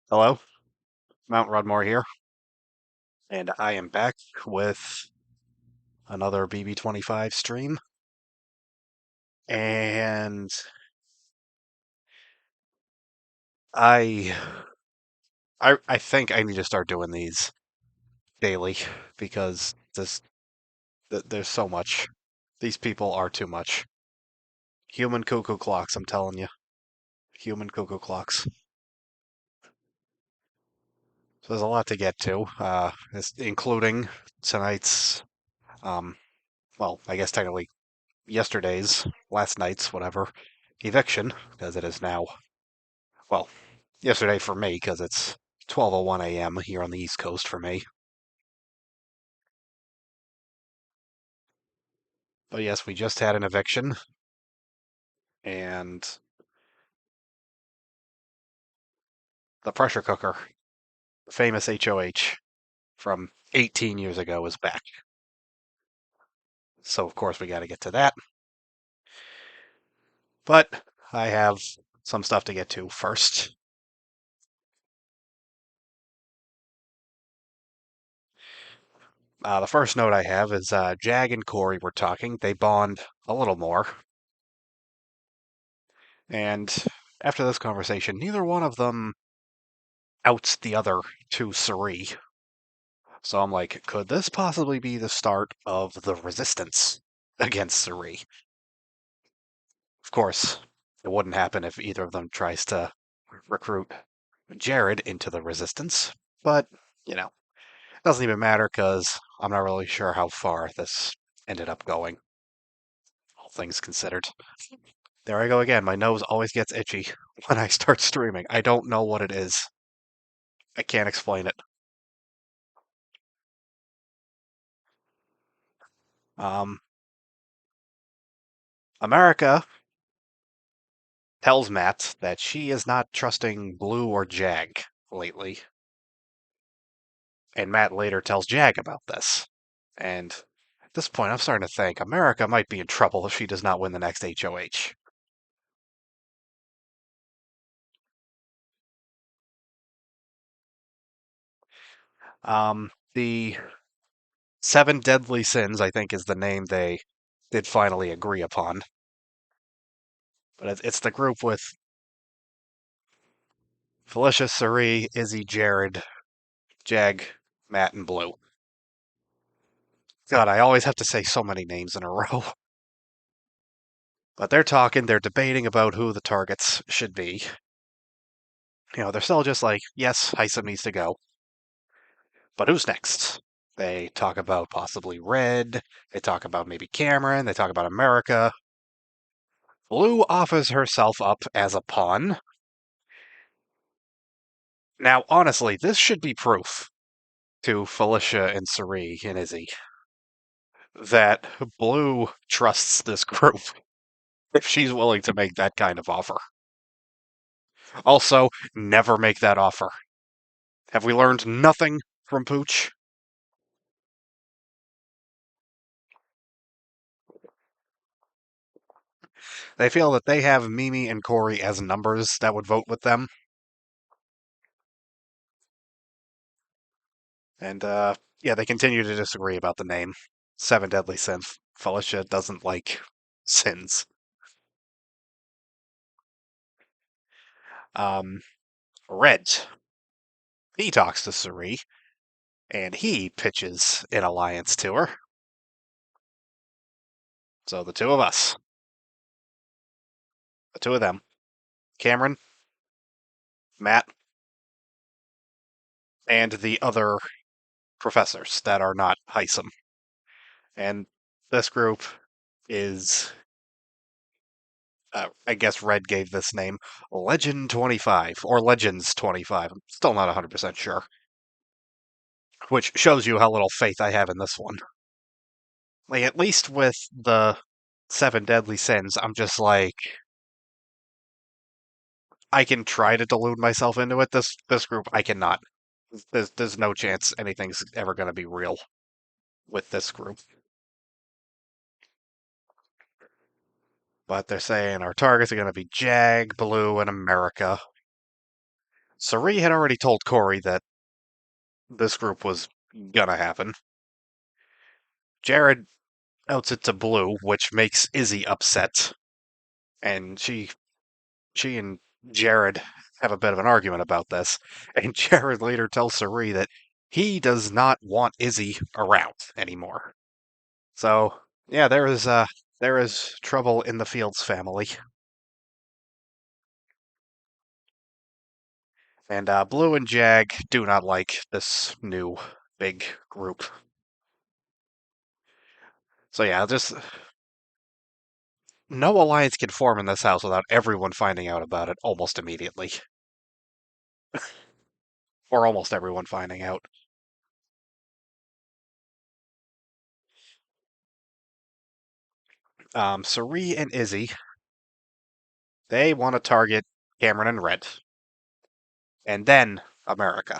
Hello, Mount Rudmore here, and I am back with another BB25 stream. And I, I think I need to start doing these daily because there's so much. These people are too much. Human cuckoo clocks, I'm telling you, human cuckoo clocks. So there's a lot to get to, including tonight's, um, well, I guess technically yesterday's, last night's, whatever, eviction, because it is now, well, yesterday for me, because it's 12:01 a.m. here on the East Coast for me. But yes, we just had an eviction, and the pressure cooker, the famous HOH from 18 years ago, is back. So, of course, we got to get to that. But I have some stuff to get to first. The first note I have is Jag and Corey were talking. They bond a little more. And after this conversation, neither one of them outs the other to Suri. So I'm like, could this possibly be the start of the resistance against Suri? Of course, it wouldn't happen if either of them tries to recruit Jared into the resistance, but, you know, it doesn't even matter because I'm not really sure how far this ended up going, all things considered. There I go again. My nose always gets itchy when I start streaming. I don't know what it is. I can't explain it. Um, America tells Matt that she is not trusting Blue or Jag lately. And Matt later tells Jag about this. And at this point, I'm starting to think America might be in trouble if she does not win the next HOH. The Seven Deadly Sins, I think, is the name they did finally agree upon. But it's the group with Felicia, Suri, Izzy, Jared, Jag, Matt, and Blue. God, I always have to say so many names in a row. But they're talking, they're debating about who the targets should be. They're still just like, yes, Hisam needs to go. But who's next? They talk about possibly Red. They talk about maybe Cameron. They talk about America. Blue offers herself up as a pawn. Now, honestly, this should be proof to Felicia and Suri and Izzy that Blue trusts this group if she's willing to make that kind of offer. Also, never make that offer. Have we learned nothing from Pooch? They feel that they have Mimi and Corey as numbers that would vote with them. And, yeah, they continue to disagree about the name. Seven Deadly Sins. Felicia doesn't like sins. Um, Red. He talks to Suri, and he pitches an alliance to her. So the two of us, the two of them, Cameron, Matt, and the other professors that are not Hisam. And this group is, I guess Red gave this name Legend 25 or Legends 25. I'm still not 100% sure. Which shows you how little faith I have in this one. Like, at least with the Seven Deadly Sins, I'm just like, I can try to delude myself into it. This group, I cannot. There's no chance anything's ever going to be real with this group. But they're saying our targets are going to be Jag, Blue, and America. Sari had already told Corey that this group was gonna happen. Jared outs it to Blue, which makes Izzy upset, and she and Jared have a bit of an argument about this. And Jared later tells Sari that he does not want Izzy around anymore. So yeah, there is trouble in the Fields family. And Blue and Jag do not like this new big group. So yeah, just no alliance can form in this house without everyone finding out about it almost immediately. Or almost everyone finding out. Sari and Izzy, they want to target Cameron and Red. And then America.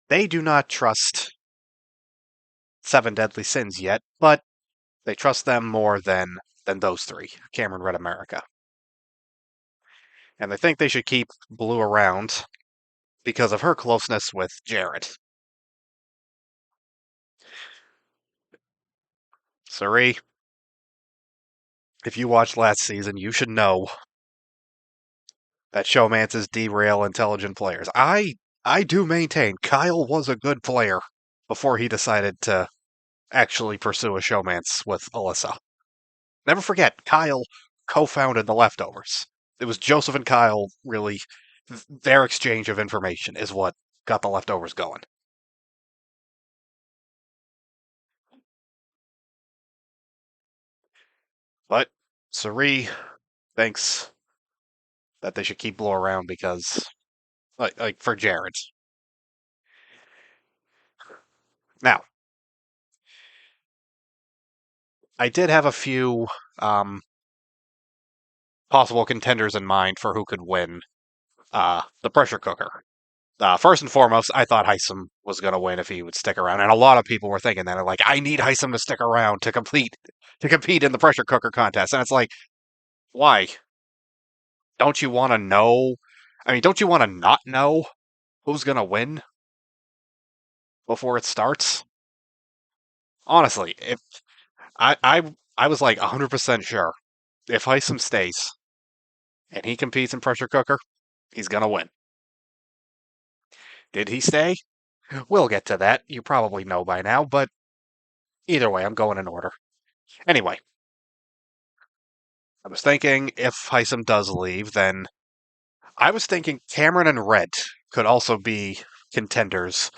They do not trust Seven Deadly Sins yet, but they trust them more than those three, Cameron, Red, America. And they think they should keep Blue around because of her closeness with Jared. Sari, if you watched last season, you should know that showmances derail intelligent players. I do maintain Kyle was a good player before he decided to actually pursue a showmance with Alyssa. Never forget, Kyle co-founded the Leftovers. It was Joseph and Kyle really their exchange of information is what got the Leftovers going. But Sari thinks that they should keep Blue around because like for Jared. Now, I did have a few possible contenders in mind for who could win the pressure cooker. First and foremost, I thought Hisam was going to win if he would stick around, and a lot of people were thinking that. They're like, I need Hisam to stick around to compete in the pressure cooker contest, and it's like, why? Don't you want to know? I mean, don't you want to not know who's going to win before it starts? Honestly, if I was like 100% sure if Hisam stays and he competes in pressure cooker, he's going to win. Did he stay? We'll get to that. You probably know by now, but either way, I'm going in order. Anyway, I was thinking if Hisam does leave, then I was thinking Cameron and Red could also be contenders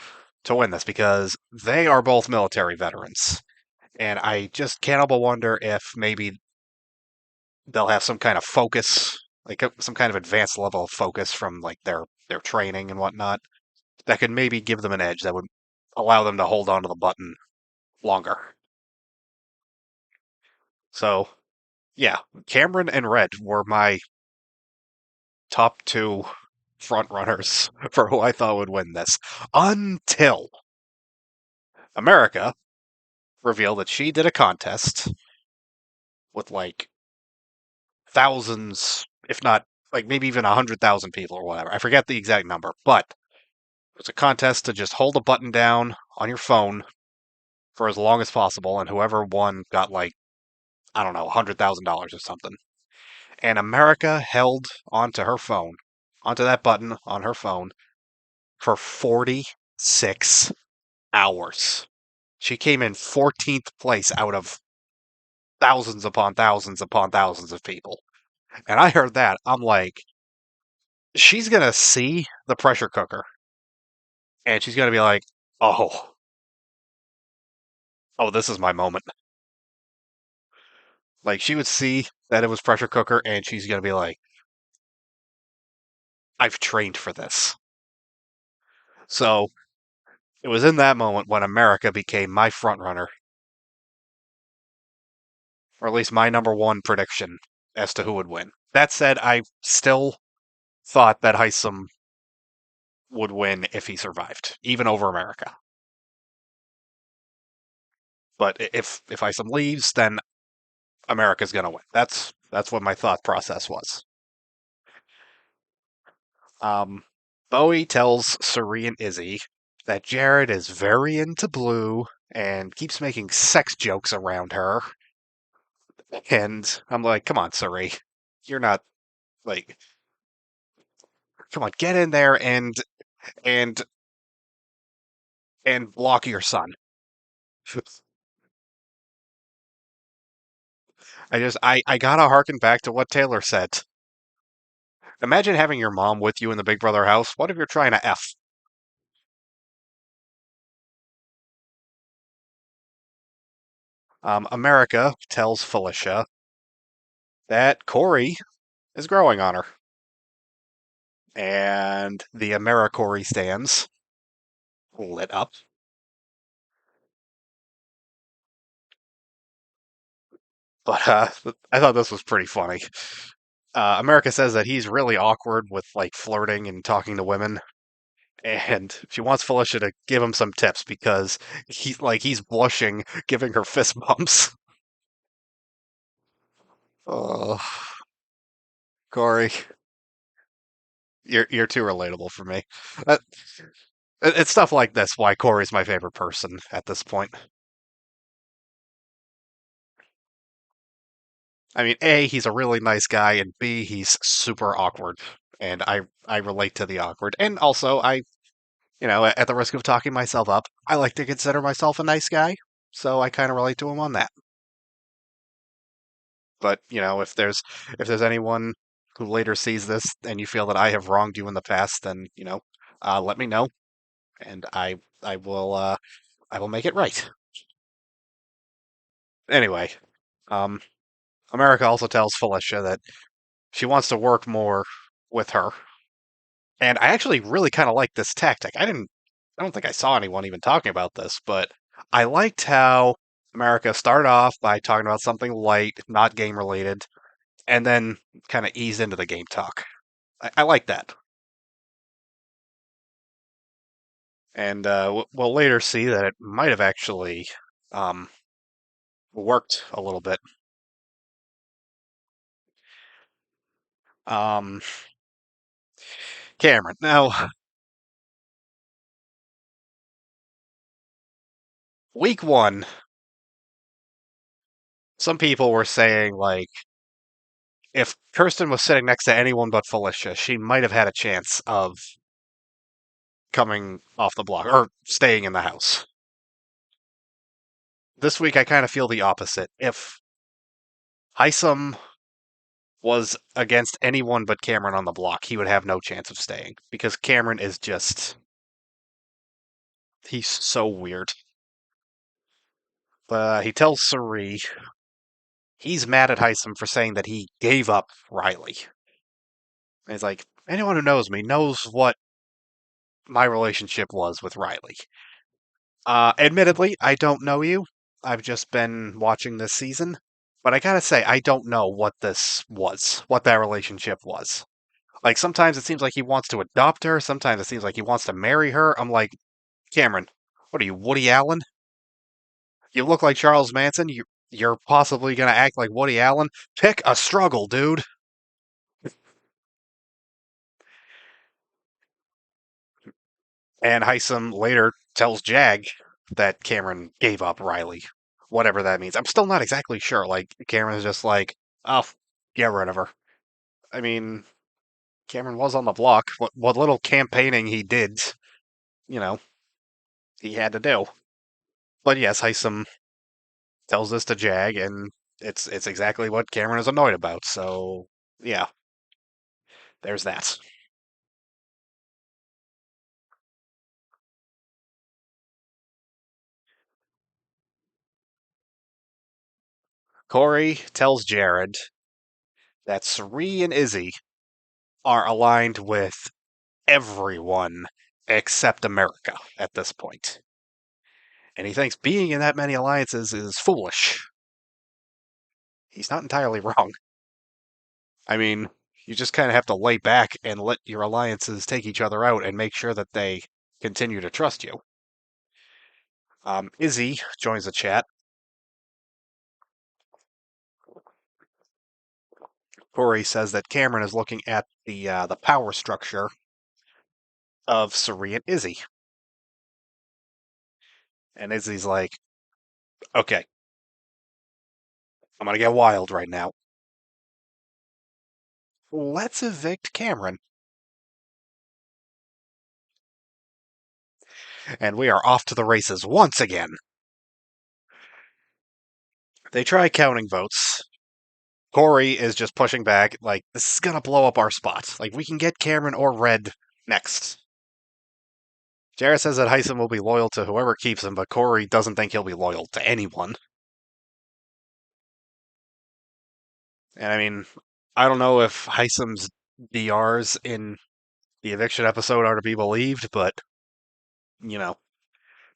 to win this because they are both military veterans. And I just can't help but wonder if maybe they'll have some kind of focus, like some kind of advanced level of focus from like their training and whatnot, that could maybe give them an edge that would allow them to hold on to the button longer. So yeah, Cameron and Red were my top two front runners for who I thought would win this until America revealed that she did a contest with like thousands, if not like maybe even 100,000 people or whatever. I forget the exact number, but it was a contest to just hold a button down on your phone for as long as possible, and whoever won got like, I don't know, $100,000 or something. And America held onto her phone, onto that button on her phone for 46 hours. She came in 14th place out of thousands upon thousands of people. And I heard that. I'm like, she's going to see the pressure cooker and she's going to be like, oh, oh, this is my moment. Like, she would see that it was pressure cooker and she's going to be like, I've trained for this. So it was in that moment when America became my front runner, or at least my number one prediction as to who would win. That said, I still thought that Hisam would win if he survived, even over America. But if Isom leaves, then America's going to win. That's what my thought process was. Bowie tells Suri and Izzy that Jared is very into Blue and keeps making sex jokes around her. And I'm like, come on, Suri. You're not like come on, get in there and and block your son. I gotta harken back to what Taylor said. Imagine having your mom with you in the Big Brother house. What if you're trying to F? America tells Felicia that Corey is growing on her. And the AmeriCorey stands lit up. But I thought this was pretty funny. America says that he's really awkward with like flirting and talking to women, and she wants Felicia to give him some tips because he's blushing, giving her fist bumps. Oh, Corey, you're too relatable for me. Uh, it's stuff like this why Corey's my favorite person at this point. I mean, A, he's a really nice guy, and B, he's super awkward, and I relate to the awkward. And also, at the risk of talking myself up, I like to consider myself a nice guy, so I kind of relate to him on that. But if there's anyone who later sees this and you feel that I have wronged you in the past, then let me know, and I will make it right. Anyway, um, America also tells Felicia that she wants to work more with her, and I actually really kind of like this tactic. I don't think I saw anyone even talking about this, but I liked how America started off by talking about something light, not game related, and then kind of ease into the game talk. I like that. And we'll later see that it might have actually um, worked a little bit. Um, Cameron. Now, week one, some people were saying, like, if Kirsten was sitting next to anyone but Felicia, she might have had a chance of coming off the block or staying in the house. This week, I kind of feel the opposite. If Hisam was against anyone but Cameron on the block, he would have no chance of staying because Cameron is just. He's so weird. But he tells Suri he's mad at Hisam for saying that he gave up Riley. And he's like, anyone who knows me knows what my relationship was with Riley. Admittedly, I don't know you. I've just been watching this season. But I gotta say, I don't know what this was, what that relationship was. Like, sometimes it seems like he wants to adopt her, sometimes it seems like he wants to marry her. I'm like, Cameron, what are you, Woody Allen? You look like Charles Manson. You're possibly gonna act like Woody Allen. Pick a struggle, dude. And Hisam later tells Jag that Cameron gave up Riley, whatever that means. I'm still not exactly sure. Like Cameron's just like, oh, get rid of her. I mean, Cameron was on the block. What little campaigning he did, you know, he had to do. But yes, Hisam tells this to Jag, and it's exactly what Cameron is annoyed about. So yeah, there's that. Corey tells Jared that Sri and Izzy are aligned with everyone except America at this point. And he thinks being in that many alliances is foolish. He's not entirely wrong. I mean, you just kind of have to lay back and let your alliances take each other out and make sure that they continue to trust you. Izzy joins the chat. Corey says that Cameron is looking at the power structure of Suri and Izzy. And Izzy's like, okay, I'm gonna get wild right now. Let's evict Cameron. And we are off to the races once again. They try counting votes. Corey is just pushing back, like, this is gonna blow up our spot. Like, we can get Cameron or Red next. Jarrett says that Hisam will be loyal to whoever keeps him, but Corey doesn't think he'll be loyal to anyone. And I mean, I don't know if Hisam's DRs in the eviction episode are to be believed, but, you know,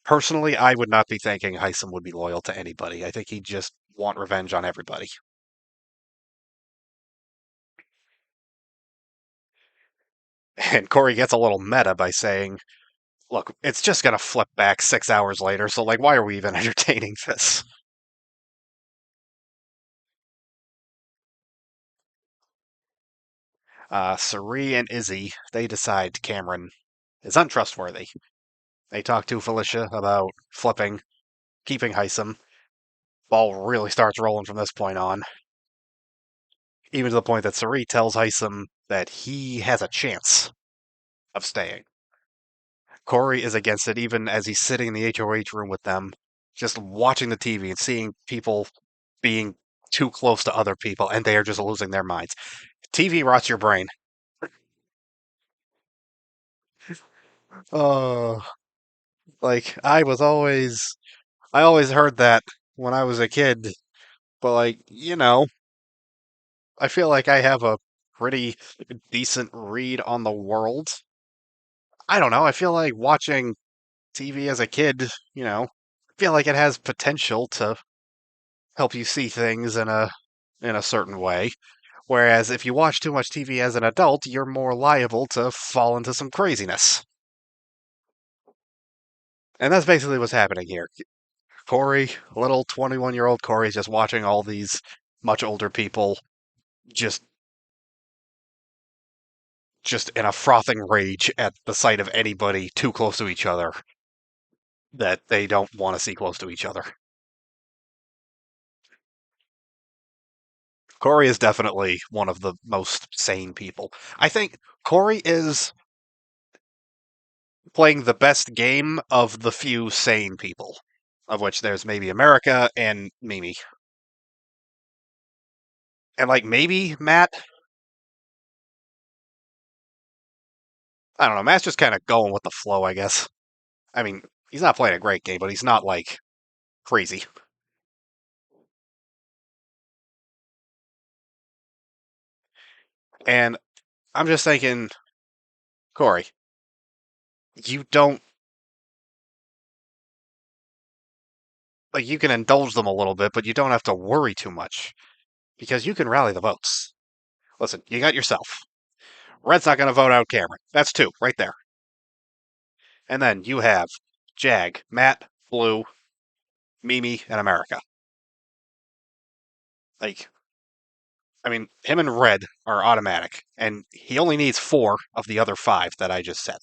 personally, I would not be thinking Hisam would be loyal to anybody. I think he'd just want revenge on everybody. And Corey gets a little meta by saying, look, it's just going to flip back 6 hours later, so, like, why are we even entertaining this? Sari and Izzy, they decide Cameron is untrustworthy. They talk to Felicia about flipping, keeping Hisam. Ball really starts rolling from this point on, even to the point that Sari tells Hisam that he has a chance of staying. Corey is against it, even as he's sitting in the HOH room with them, just watching the TV and seeing people being too close to other people, and they are just losing their minds. TV rots your brain. Oh, like I always heard that when I was a kid, but like, I feel like I have a pretty decent read on the world. I don't know. I feel like watching TV as a kid, I feel like it has potential to help you see things in a certain way. Whereas if you watch too much TV as an adult, you're more liable to fall into some craziness. And that's basically what's happening here. Corey, little 21-year-old Corey, is just watching all these much older people just just in a frothing rage at the sight of anybody too close to each other that they don't want to see close to each other. Corey is definitely one of the most sane people. I think Corey is playing the best game of the few sane people, of which there's maybe America and Mimi. And like maybe Matt, I don't know, Matt's just kind of going with the flow, I guess. I mean, he's not playing a great game, but he's not like crazy. And I'm just thinking, Corey, you don't like you can indulge them a little bit, but you don't have to worry too much because you can rally the votes. Listen, you got yourself. Red's not going to vote out Cameron. That's two right there. And then you have Jag, Matt, Blue, Mimi, and America. Like, I mean, him and Red are automatic, and he only needs four of the other five that I just said.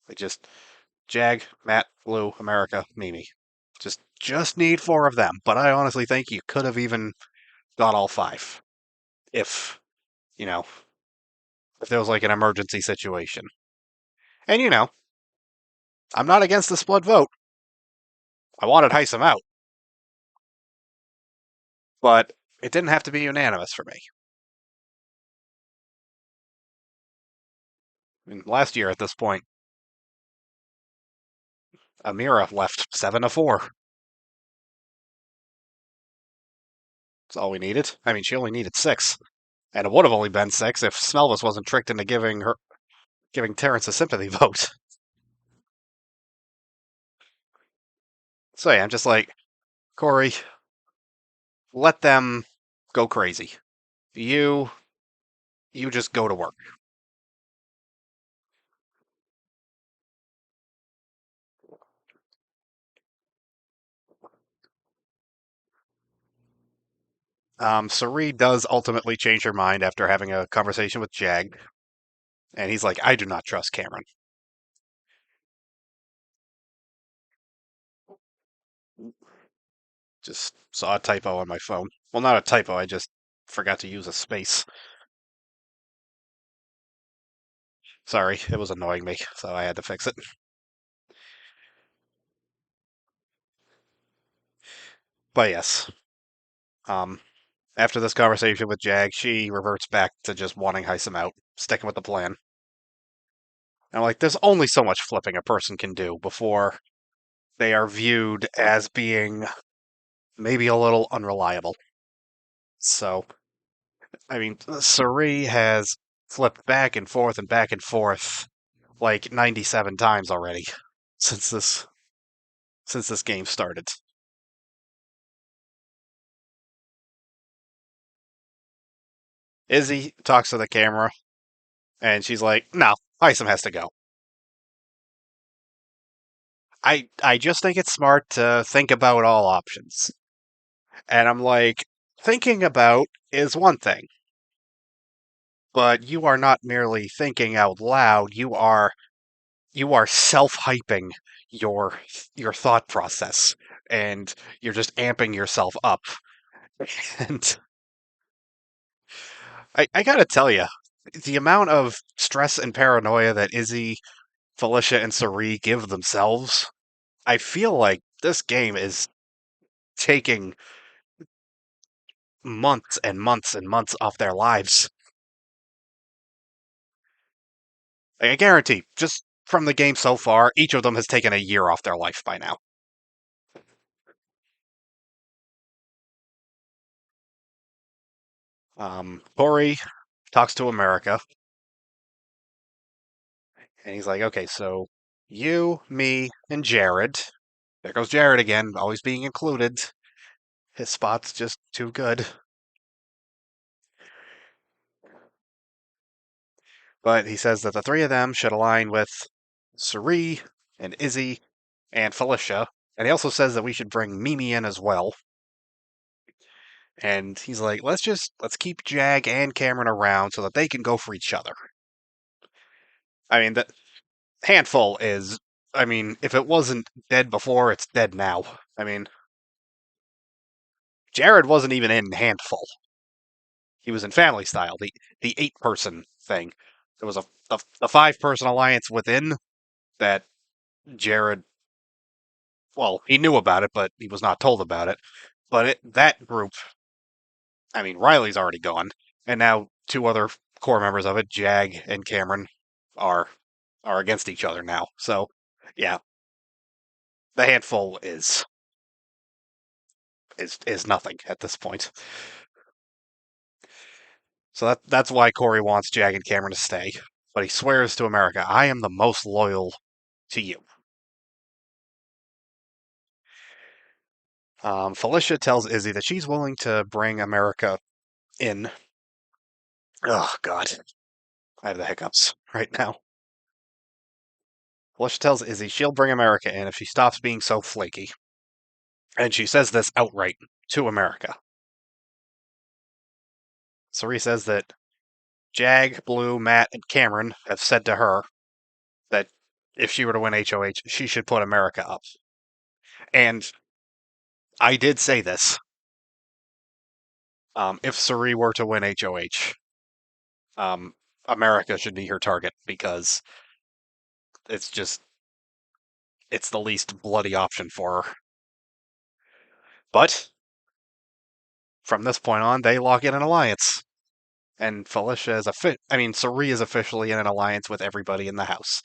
Like, just Jag, Matt, Blue, America, Mimi. Just need four of them. But I honestly think you could have even got all five if you know if there was like an emergency situation. And I'm not against the split vote. I wanted Hisam out, but it didn't have to be unanimous for me. I mean, last year at this point, Amira left 7-4. That's all we needed. I mean, she only needed six, and it would have only been six if Smelvis wasn't tricked into giving Terrence a sympathy vote. So yeah, I'm just like, Corey, let them go crazy. You you just go to work. Sari does ultimately change her mind after having a conversation with Jag. And he's like, I do not trust Cameron. Just saw a typo on my phone. Well, not a typo, I just forgot to use a space. Sorry, it was annoying me, so I had to fix it. But yes, um, after this conversation with Jag, she reverts back to just wanting Hisam out, sticking with the plan. And I'm like, there's only so much flipping a person can do before they are viewed as being maybe a little unreliable. So, I mean, Suri has flipped back and forth like 97 times already since this game started. Izzy talks to the camera and she's like, "No, Isom has to go." I just think it's smart to think about all options. And I'm like, thinking about is one thing, but you are not merely thinking out loud, you are self-hyping your your thought process and you're just amping yourself up. And I gotta tell you, the amount of stress and paranoia that Izzy, Felicia, and Sari give themselves, I feel like this game is taking months and months and months off their lives. I guarantee, just from the game so far, each of them has taken a year off their life by now. Corey talks to America, and he's like, okay, so you, me, and Jared. There goes Jared again, always being included. His spot's just too good. But he says that the three of them should align with Suri and Izzy and Felicia. And he also says that we should bring Mimi in as well. And he's like, let's keep Jag and Cameron around so that they can go for each other. I mean, the handful is, I mean, if it wasn't dead before, it's dead now. I mean, Jared wasn't even in handful. He was in family style, the 8-person thing. There was a 5-person alliance within that Jared, well, he knew about it, but he was not told about it. But that group, I mean, Riley's already gone, and now 2 other core members of it, Jag and Cameron, are are against each other now. So, yeah, the handful is nothing at this point. So that's why Corey wants Jag and Cameron to stay. But he swears to America, I am the most loyal to you. Felicia tells Izzy that she's willing to bring America in. Oh, God. I have the hiccups right now. Felicia tells Izzy she'll bring America in if she stops being so flaky. And she says this outright to America. Sari says that Jag, Blue, Matt, and Cameron have said to her that if she were to win HOH, she should put America up. And I did say this. If Sari were to win HOH, um, America should be her target because it's just it's the least bloody option for her. But from this point on, they lock in an alliance, and Felicia is Sari is officially in an alliance with everybody in the house.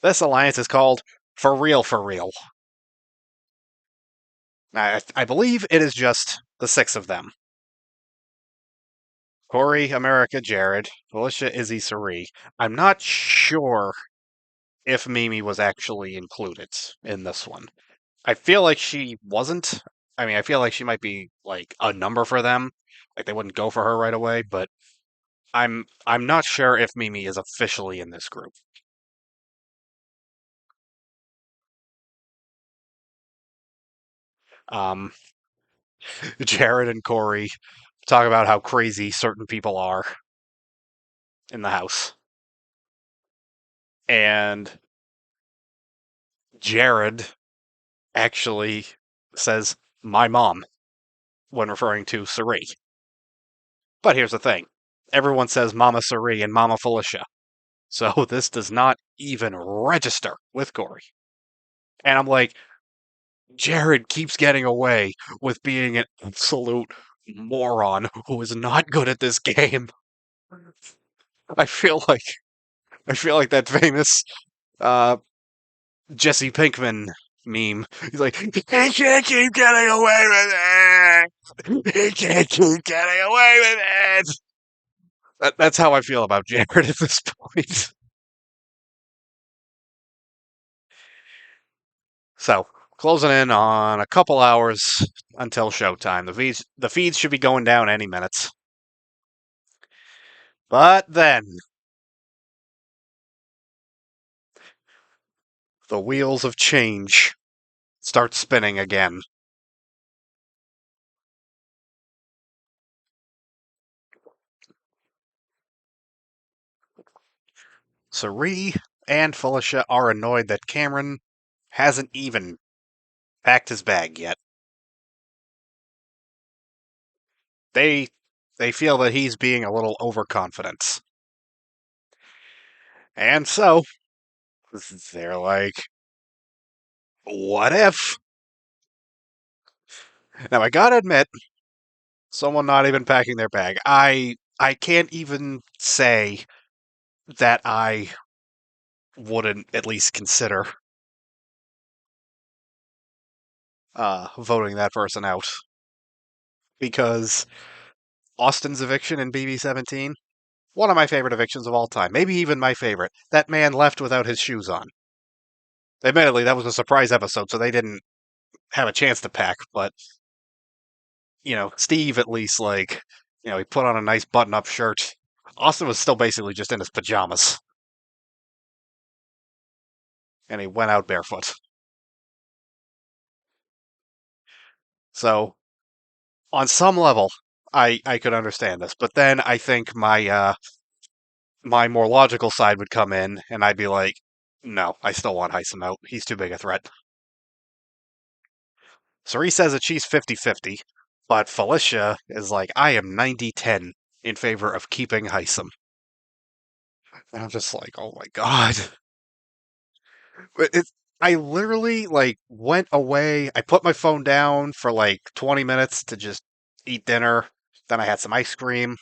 This alliance is called For Real For Real. I believe it is just the 6 of them. Corey, America, Jared, Felicia, Izzy, Sari. I'm not sure if Mimi was actually included in this one. I feel like she wasn't. I mean, I feel like she might be like a number for them. Like they wouldn't go for her right away, but I'm not sure if Mimi is officially in this group. Um, Jared and Corey talk about how crazy certain people are in the house. And Jared actually says, my mom, when referring to Suri. But here's the thing everyone says Mama Suri and Mama Felicia. So this does not even register with Corey. And I'm like, Jared keeps getting away with being an absolute moron who is not good at this game. I feel like that famous uh, Jesse Pinkman meme. He's like, he can't keep getting away with it. He can't keep getting away with it. That's how I feel about Jared at this point. So, closing in on a couple hours until showtime. The feeds should be going down any minute. But then, the wheels of change start spinning again. Sari and Felicia are annoyed that Cameron hasn't even packed his bag yet. They they feel that he's being a little overconfident. And so they're like, what if? Now I gotta admit, someone not even packing their bag. I can't even say that I wouldn't at least consider voting that person out. Because Austin's eviction in BB17, one of my favorite evictions of all time, maybe even my favorite. That man left without his shoes on. Admittedly, that was a surprise episode, so they didn't have a chance to pack, but Steve at least he put on a nice button-up shirt. Austin was still basically just in his pajamas, and he went out barefoot. So, on some level, I could understand this, but then I think my more logical side would come in, and I'd be like, no, I still want Hisam out. He's too big a threat. Sari says that she's 50-50, but Felicia is like, I am 90-10 in favor of keeping Hisam. And I'm just like, oh my god. It, I literally went away. I put my phone down for 20 minutes to just eat dinner. Then I had some ice cream,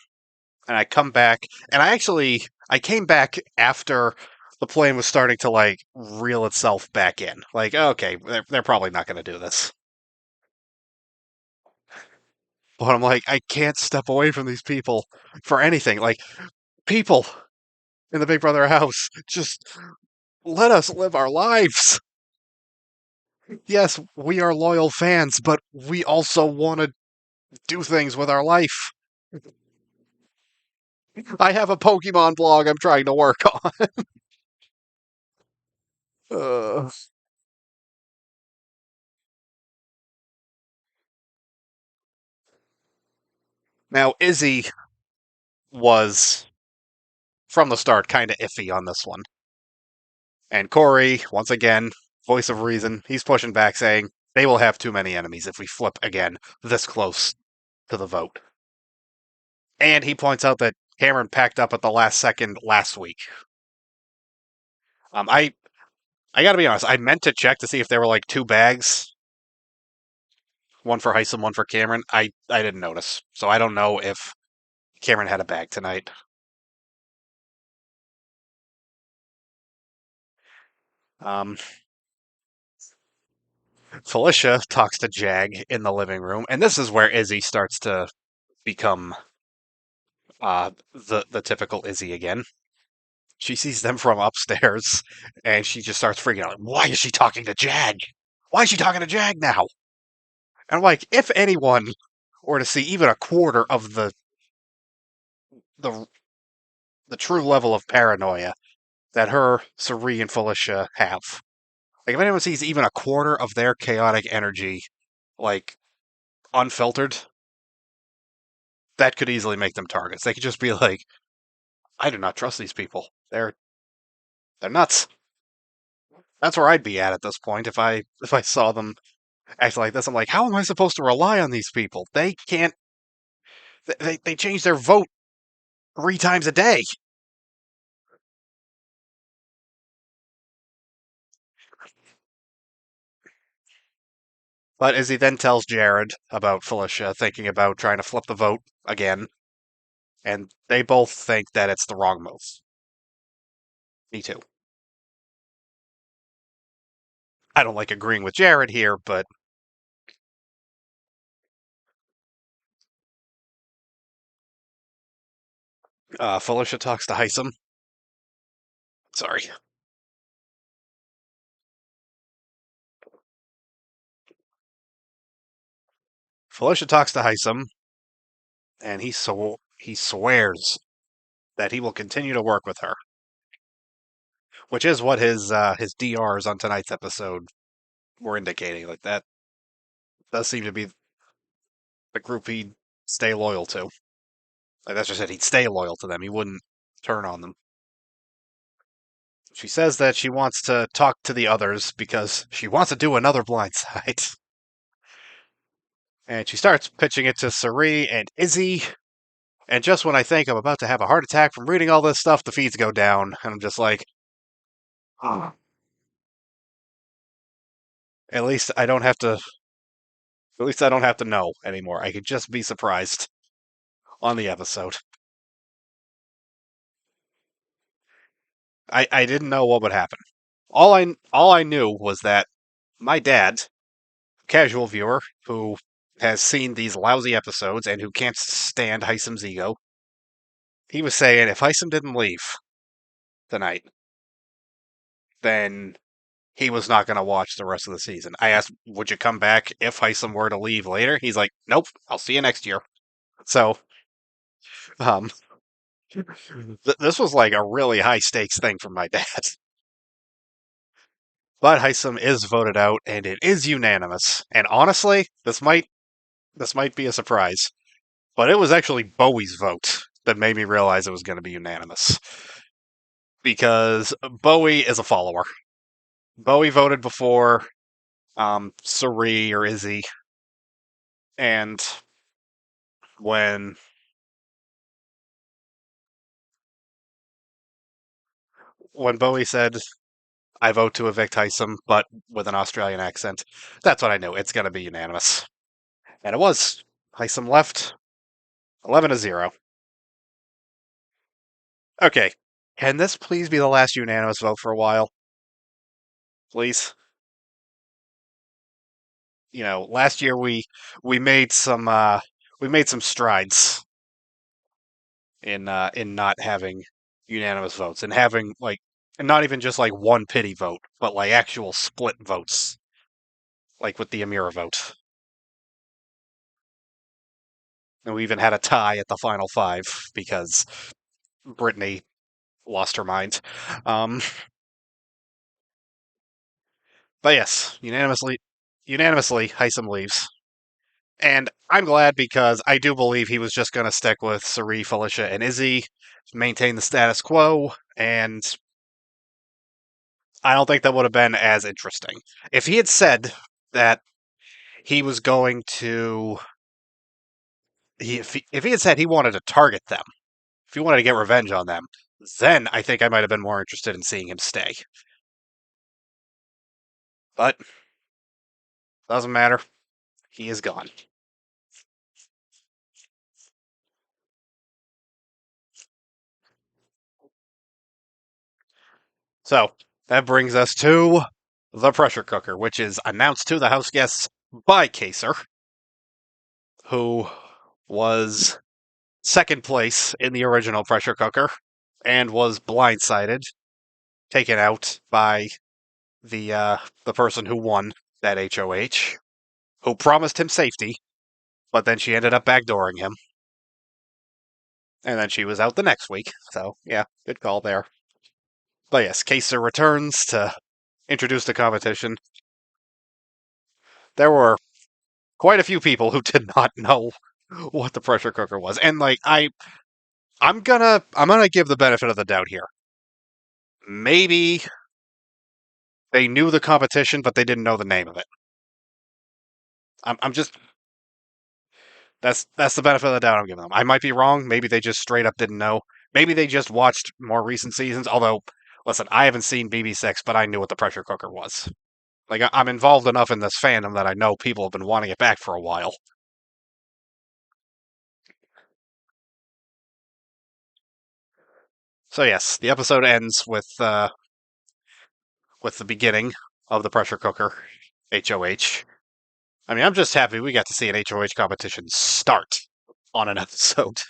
and I come back, and I came back after the plane was starting to reel itself back in. Like, okay, they're probably not going to do this. But I'm like, I can't step away from these people for anything. Like, people in the Big Brother house, just let us live our lives. Yes, we are loyal fans, but we also want to do things with our life. I have a Pokemon blog I'm trying to work on. Uh, now, Izzy was, from the start, kind of iffy on this one. And Corey, once again, voice of reason, he's pushing back, saying they will have too many enemies if we flip again this close to the vote. And he points out that Cameron packed up at the last second last week. I got to be honest, I meant to check to see if there were two bags, one for Hisam, one for Cameron. I didn't notice, so I don't know if Cameron had a bag tonight. Um, Felicia talks to Jag in the living room, and this is where Izzy starts to become the typical Izzy again. She sees them from upstairs, and she just starts freaking out. Why is she talking to Jag? Why is she talking to Jag now? And I'm like, if anyone were to see even a quarter of the the true level of paranoia that her, Sari, and Felicia have, if anyone sees even a quarter of their chaotic energy, like unfiltered, that could easily make them targets. They could just be like, I do not trust these people. They're nuts. That's where I'd be at this point if I saw them act like this. I'm like, how am I supposed to rely on these people? They can't. They change their vote 3 times a day. But as he then tells Jared about Felicia thinking about trying to flip the vote again, and they both think that it's the wrong move. Me too. I don't like agreeing with Jared here, but Felicia talks to Hisam. Sorry. Felicia talks to Hisam, and he swears that he will continue to work with her, which is what his DRs on tonight's episode were indicating. Like that does seem to be the group he'd stay loyal to. Like that's just it. He'd stay loyal to them. He wouldn't turn on them. She says that she wants to talk to the others because she wants to do another blind side. And she starts pitching it to Sari and Izzy. And just when I think I'm about to have a heart attack from reading all this stuff, the feeds go down. And I'm just like, oh. At least I don't have to. At least I don't have to know anymore. I could just be surprised on the episode. I didn't know what would happen. All I knew was that my dad, casual viewer who has seen these lousy episodes and who can't stand Hisam's ego, he was saying if Hisam didn't leave tonight, then he was not going to watch the rest of the season. I asked, would you come back if Hisam were to leave later? He's like, nope, I'll see you next year. So, um, this was like a really high stakes thing for my dad. But Hisam is voted out, and it is unanimous. And honestly, this might be a surprise, but it was actually Bowie's vote that made me realize it was going to be unanimous. Because Bowie is a follower. Bowie voted before Sari or Izzy, and when Bowie said, "I vote to evict Hisam," but with an Australian accent, that's what I knew. It's going to be unanimous, and it was. Hisam left 11-0. Okay, can this please be the last unanimous vote for a while? Please. Last year we made some strides in not having unanimous votes and having like and not even just like one pity vote, but like actual split votes, like with the Amira vote. And we even had a tie at the final 5 because Brittany lost her mind. Um, but yes, unanimously, Hisam leaves. And I'm glad because I do believe he was just going to stick with Sari, Felicia, and Izzy, maintain the status quo, and I don't think that would have been as interesting. If he had said that he was going to. If he had said he wanted to target them, if he wanted to get revenge on them, then I think I might have been more interested in seeing him stay. But doesn't matter. He is gone. So that brings us to the pressure cooker, which is announced to the house guests by Kaser, who was second place in the original pressure cooker and was blindsided, taken out by the person who won that HOH, who promised him safety, but then she ended up backdooring him. And then she was out the next week. So, yeah, good call there. But yes, Kaser returns to introduce the competition. There were quite a few people who did not know what the pressure cooker was. And like I'm gonna give the benefit of the doubt here. maybe they knew the competition, but they didn't know the name of it. I'm just that's the benefit of the doubt I'm giving them. I might be wrong. Maybe they just straight up didn't know. Maybe they just watched more recent seasons. Although, listen, I haven't seen BB6, but I knew what the pressure cooker was. Like I'm involved enough in this fandom that I know people have been wanting it back for a while. So yes, the episode ends with the beginning of the pressure cooker, HOH. I mean, I'm just happy we got to see an HOH competition start on an episode.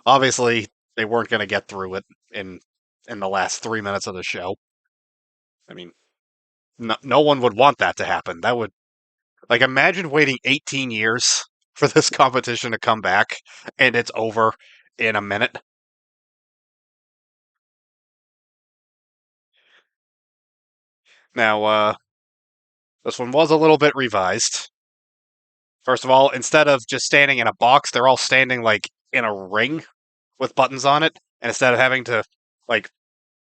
Obviously, they weren't going to get through it in in the last 3 minutes of the show. I mean, no one would want that to happen. That would like imagine waiting 18 years for this competition to come back and it's over in a minute. Now, this one was a little bit revised. First of all, instead of just standing in a box, they're all standing like in a ring with buttons on it. And instead of having to like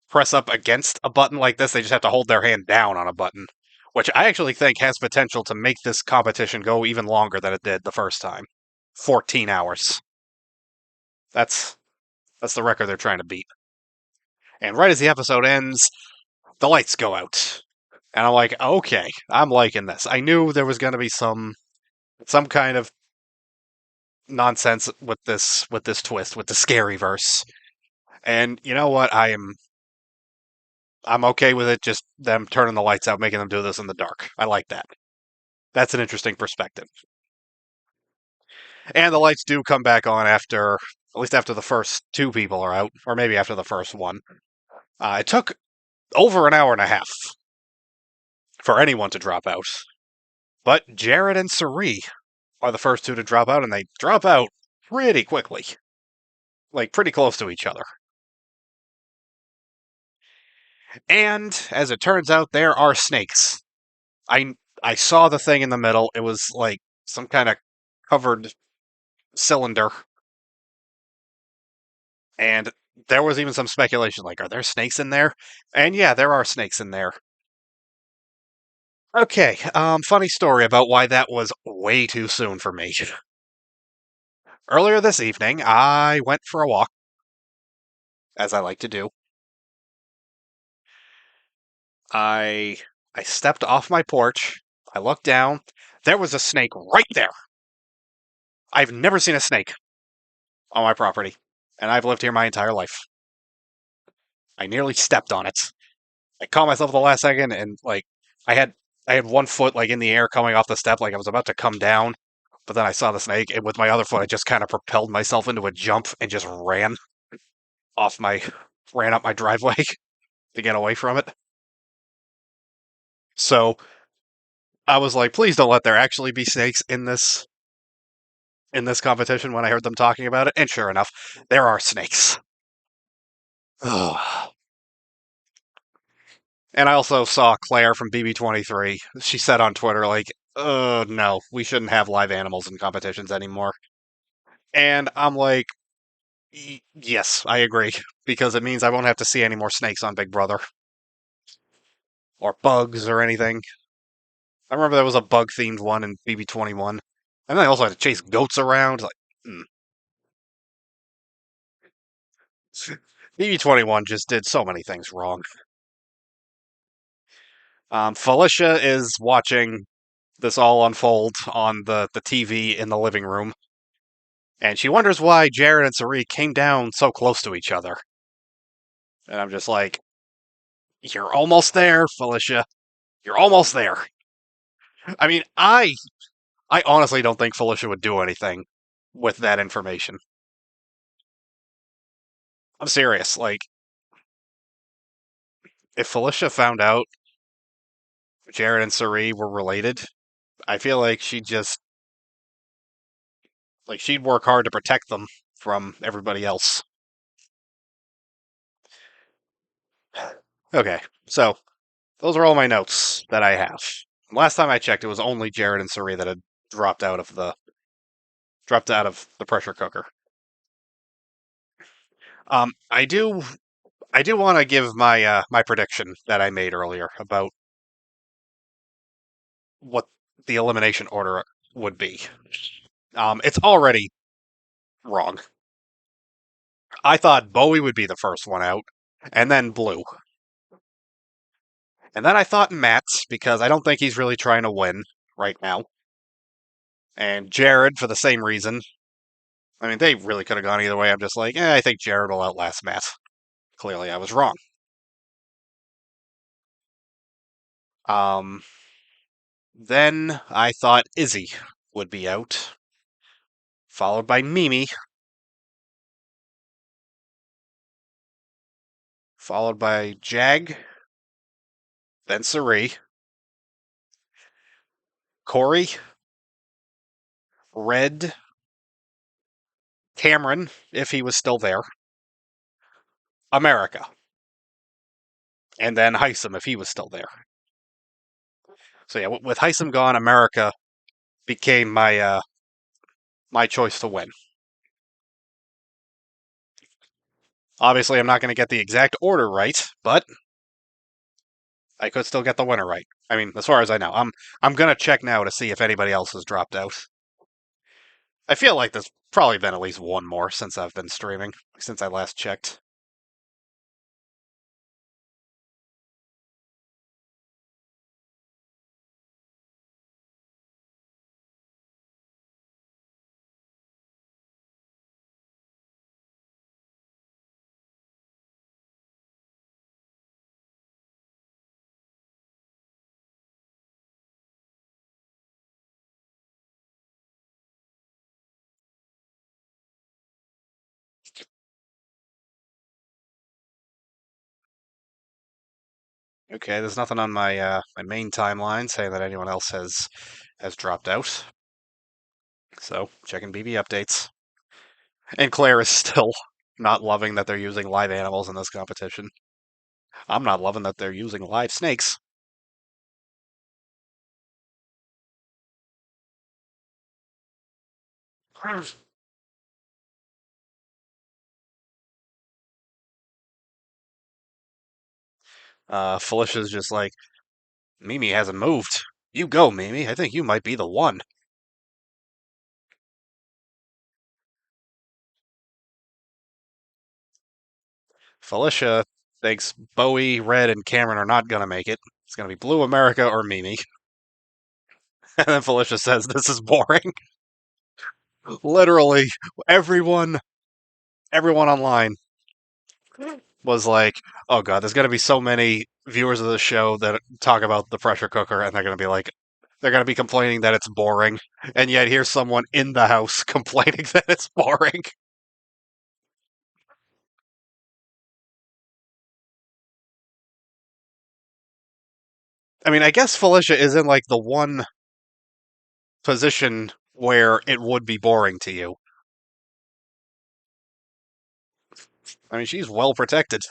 press up against a button like this, they just have to hold their hand down on a button, which I actually think has potential to make this competition go even longer than it did the first time. 14 hours. That's that's the record they're trying to beat. And right as the episode ends, the lights go out. And I'm like, okay, I'm liking this. I knew there was going to be some kind of nonsense with this twist with the scary verse. And you know what? I'm okay with it. Just them turning the lights out, making them do this in the dark. I like that. That's an interesting perspective. And the lights do come back on after, at least after the first two people are out, or maybe after the first one. It took over an hour and a half for anyone to drop out. But Jared and Sari are the first two to drop out, and they drop out pretty quickly. Like, pretty close to each other. And, as it turns out, there are snakes. I saw the thing in the middle. It was like some kind of covered cylinder. And there was even some speculation like, are there snakes in there? And yeah, there are snakes in there. Okay, funny story about why that was way too soon for me. Earlier this evening, I went for a walk, as I like to do. I I stepped off my porch. I looked down. There was a snake right there. I've never seen a snake on my property, and I've lived here my entire life. I nearly stepped on it. I caught myself at the last second, and like I had I had one foot like in the air coming off the step, like I was about to come down, but then I saw the snake, and with my other foot, I just kind of propelled myself into a jump and just off my ran up my driveway to get away from it. So I was like, please don't let there actually be snakes in this competition when I heard them talking about it. And sure enough, there are snakes. Ugh. And I also saw Claire from BB23. She said on Twitter, like, no, we shouldn't have live animals in competitions anymore. And I'm like, yes, I agree. Because it means I won't have to see any more snakes on Big Brother. Or bugs or anything. I remember there was a bug themed one in BB21. And then I also had to chase goats around. Like, BB21 just did so many things wrong. Felicia is watching this all unfold on the TV in the living room, and she wonders why Jared and Sari came down so close to each other. And I'm just like, you're almost there, Felicia. You're almost there. I mean, I honestly don't think Felicia would do anything with that information. I'm serious. Like, if Felicia found out Jared and Sari were related, I feel like she'd work hard to protect them from everybody else. Okay, so those are all my notes that I have. Last time I checked, it was only Jared and Sari that had dropped out of the pressure cooker. I do I do want to give my prediction that I made earlier about what the elimination order would be. It's already wrong. I thought Bowie would be the first one out, and then Blue. And then I thought Matt, because I don't think he's really trying to win right now. And Jared, for the same reason. I mean, they really could have gone either way. I'm just like, I think Jared will outlast Matt. Clearly, I was wrong. Um, then I thought Izzy would be out, followed by Mimi, followed by Jag, then Sari, Corey, Red, Cameron, if he was still there, America, and then Hisam if he was still there. So yeah, with Hisam gone, America became my choice to win. Obviously, I'm not going to get the exact order right, but I could still get the winner right. I mean, as far as I know, I'm going to check now to see if anybody else has dropped out. I feel like there's probably been at least one more since I've been streaming, since I last checked. Okay, there's nothing on my main timeline saying that anyone else has dropped out. So checking BB updates. And Claire is still not loving that they're using live animals in this competition. I'm not loving that they're using live snakes. Felicia's just like, Mimi hasn't moved. You go, Mimi. I think you might be the one. Felicia thinks Bowie, Red, and Cameron are not going to make it. It's going to be Blue America or Mimi. And then Felicia says, this is boring. Literally, everyone, everyone online was like, oh god, there's going to be so many viewers of the show that talk about the pressure cooker, and they're going to be like, they're going to be complaining that it's boring, and yet here's someone in the house complaining that it's boring. I mean, I guess Felicia is in like the one position where it would be boring to you. I mean, she's well protected.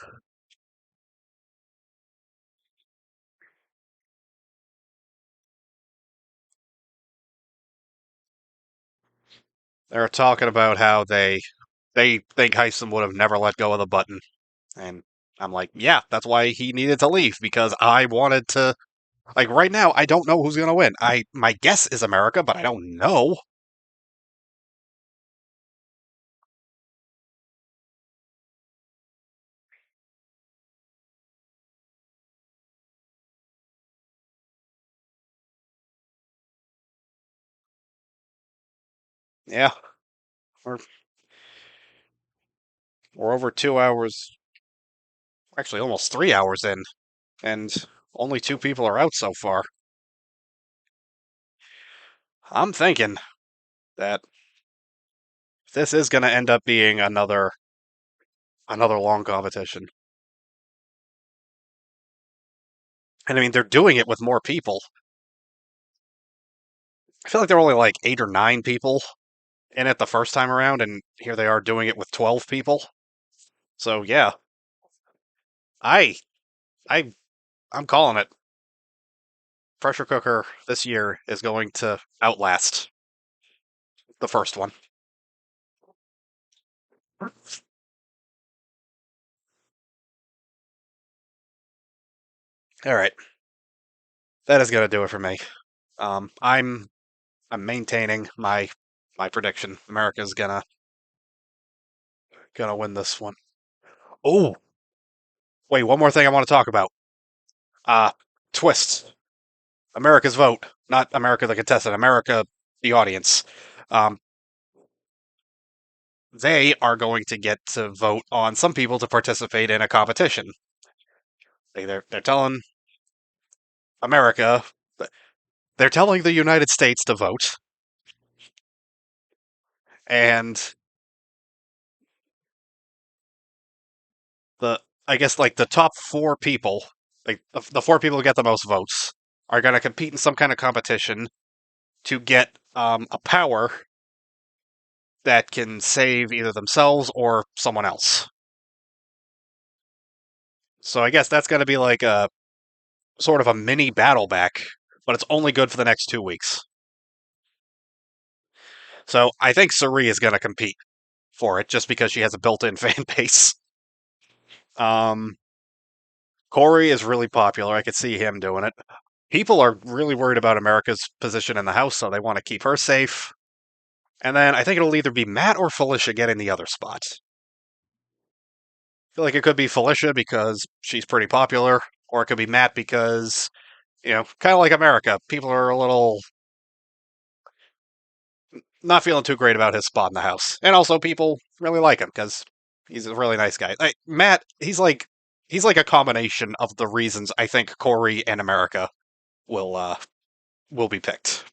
They're talking about how they think Heisem would have never let go of the button, and I'm like, yeah, that's why he needed to leave because I wanted to. Like right now, I don't know who's gonna win. My guess is America, but I don't know. Yeah, we're we're over 2 hours, actually almost 3 hours in, and only two people are out so far. I'm thinking that this is gonna end up being another long competition. And I mean, they're doing it with more people. I feel like there were only like 8 or 9 people in it the first time around, and here they are doing it with 12 people. So yeah, I I I'm calling it. Pressure cooker this year is going to outlast the first one. All right, that is gonna do it for me. I'm maintaining my prediction. America's gonna win this one. Oh, wait, one more thing I want to talk about. Uh, twists. America's vote, not America the contestant. America the audience. Um, they are going to get to vote on some people to participate in a competition. They're telling America, they're telling the United States to vote, and the I guess like the top four people, like the four people who get the most votes, are going to compete in some kind of competition to get a power that can save either themselves or someone else. So I guess that's going to be like a sort of a mini battle back, but it's only good for the next 2 weeks. So I think Suri is going to compete for it just because she has a built-in fan base. Um, Corey is really popular. I could see him doing it. People are really worried about America's position in the House, so they want to keep her safe. And then I think it'll either be Matt or Felicia getting the other spot. I feel like it could be Felicia because she's pretty popular, or it could be Matt because, kind of like America, people are a little not feeling too great about his spot in the House. And also, people really like him because he's a really nice guy. Matt, he's like a combination of the reasons I think Corey and America will uh, will be picked.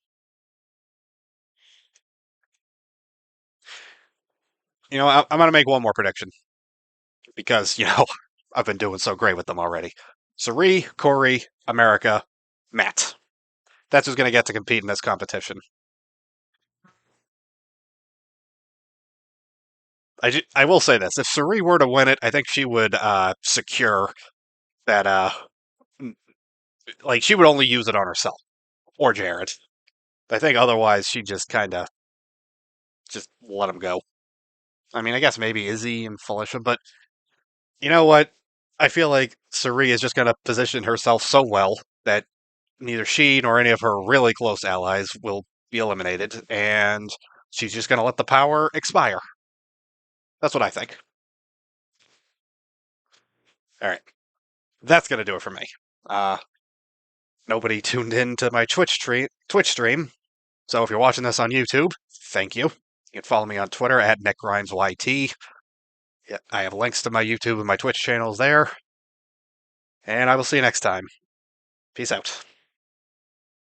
I'm going to make one more prediction because I've been doing so great with them already. Sari, Corey, America, Matt. That's who's going to get to compete in this competition. I will say this: if Sari were to win it, I think she would secure that. Like she would only use it on herself or Jared. I think otherwise she just kind of just let him go. I mean, I guess maybe Izzy and Felicia, but you know what? I feel like Sari is just going to position herself so well that neither she nor any of her really close allies will be eliminated, and she's just going to let the power expire. That's what I think. All right, that's going to do it for me. Uh, Nobody tuned in to my Twitch stream, so if you're watching this on YouTube, thank you. You can follow me on Twitter at NickGrimesYT. Yeah, I have links to my YouTube and my Twitch channels there. And I will see you next time. Peace out.